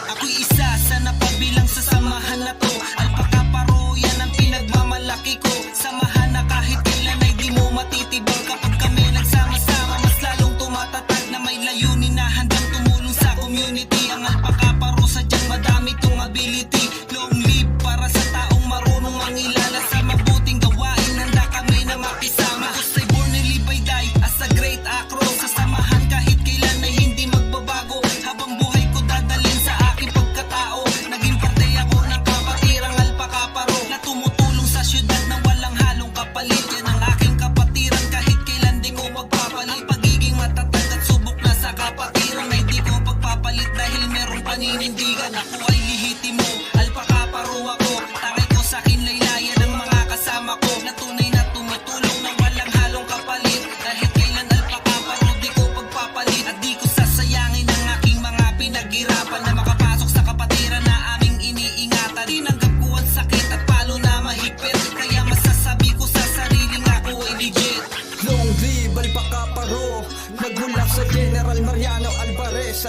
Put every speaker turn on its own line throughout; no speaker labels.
Ako'y isa sa napabilang sa samahan na to. Alpaka paro, yan ang pinagmamalaki ko. Samahan na kahit kailan ay di mo matitibang. Kapag kami nagsama-sama, mas lalong tumatatag na may layunin na handang tumulong sa community. Ang alpaka paro, sadyang madami tong ability. Long live para sa taong marunong mangilala sa mabuting gawain. Handa kami na makisama. Because I born and live I die as a great acro. Sa samahan kahit kailan ay hindi magbabago. Habang buhay ko dadalhin sa aking pagkatao. Naging parte ako ng kapatirang alpaka paro na tumutulong sa syudad na walang halong kapalit. Yan ang aking kapatiran kahit kailan di ko pagpapalit. Pagiging matatag at subok na sa kapatiran ay di ko pagpapalit dahil merong paninindigan. Ako ay lihitimo, alpaka paro ako. Takay ko sa kinlaylayan ng mga kasama ko na tunay na tumutulong na walang halong kapalit. Kahit kailan alpaka paro di ko pagpapalit. At di ko sasayangin ang aking mga pinaghirapan na makapasok sa kapatiran na aming iniingatan. Tinanggap ko ang sakit at palo na mahigpit. Kaya masasabi ko sa sariling ako ay legit.
Long live alpaka paro, nagmula sa General Mariano Alvarez.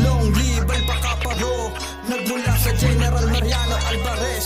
Long live alpaka paro, nagmula sa General Mariano Alvarez.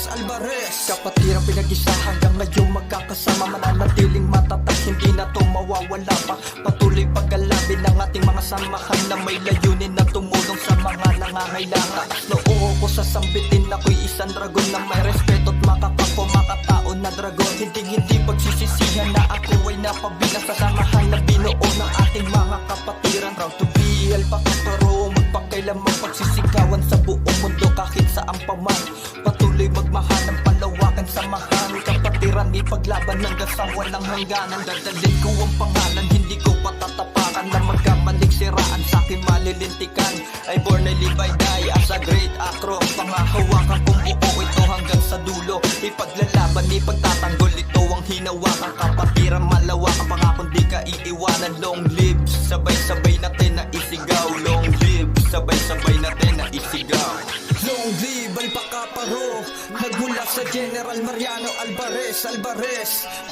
Kapatirang pinag-isa hanggang ngayon magkakasama. Mananatiling matatag, hindi na to mawawala pa. Patuloy pag-alabin ng ating mga samahan na may layunin na tumulong sa mga nangangailangan. Noo ko sasambitin, ako'y isang dragon na may respeto at makapako, makatao na dragon. Hindi pagsisisihan na ako ay napabilang sa samahan na binuo ng ating mga kapatiran. Proud to be alpaka paro, magpakailanman pagsisigawan sa buong mundo kahit saan pa man. Patuloy magmahal ng palawakan samahan, kapatiran ipaglaban hanggang sa walang hangganan. Dadalhin ko ang pangalan, hindi ko patatapakan na magkamaling siraan sa akin malilintikan. I born and live I die as a great acro. Pangahawakan kong buo ito hanggang sa dulo. Ipaglalaban, ipagtatanggol, ito ang hinawakan. Kapatiran malawakan, pangakong di ka iiwanan. Long live, sabay-sabay natin na isigaw. Long live, sabay-sabay natin na isigaw. Long live alpaka paro, nagmula sa General Mariano Alvarez.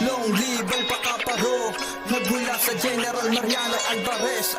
Long live alpaka paro, nagmula sa General Mariano Alvarez.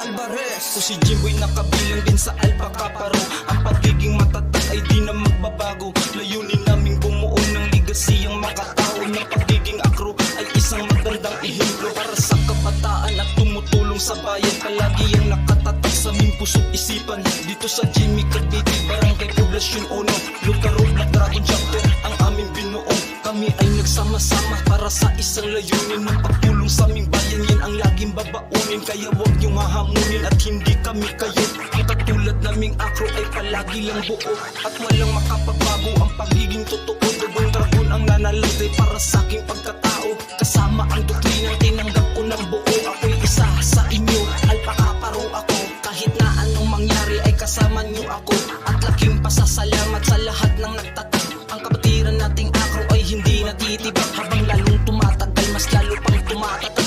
Kung si Jimboy nakabilang din sa alpaka paro, ang pagiging matatag ay di na magbabago. Layunin naming bumuo ng legacy ang makatao na pagiging akro ay isang magandang ehemplo para sa kabataan at tumutulong sa bayan. Palagi ang nakatatag sa aming puso't isipan. Dito sa Jimmy Cavite, Barangay Poblasyon 1, Lugar of Black Dragon Chapter ang aming binuo. Kami ay nagsama-sama para sa isang layunin ng pagtulong sa aming bayan. Yan ang laging babaunin, kaya huwag niyong hahamunin at hindi kami kayo. Ang katulad naming akro ay palagi lang buo at walang makapagbago. Ang pagiging totoo, dugong dragon ang nanalagay para sa aking pagkatao. Kasama ang doktrinang tinanggap ko ng buo. Ako'y isa sa inyo, alpaka paro ako. Kahit na anong mangyari ay kasama niyo ako. At laking pasasalamat sa lahat ng nagtatag. Ang kapatiran nating akro ay hindi natitibag. Habang lalong tumatagal, mas lalo pang tumatatag.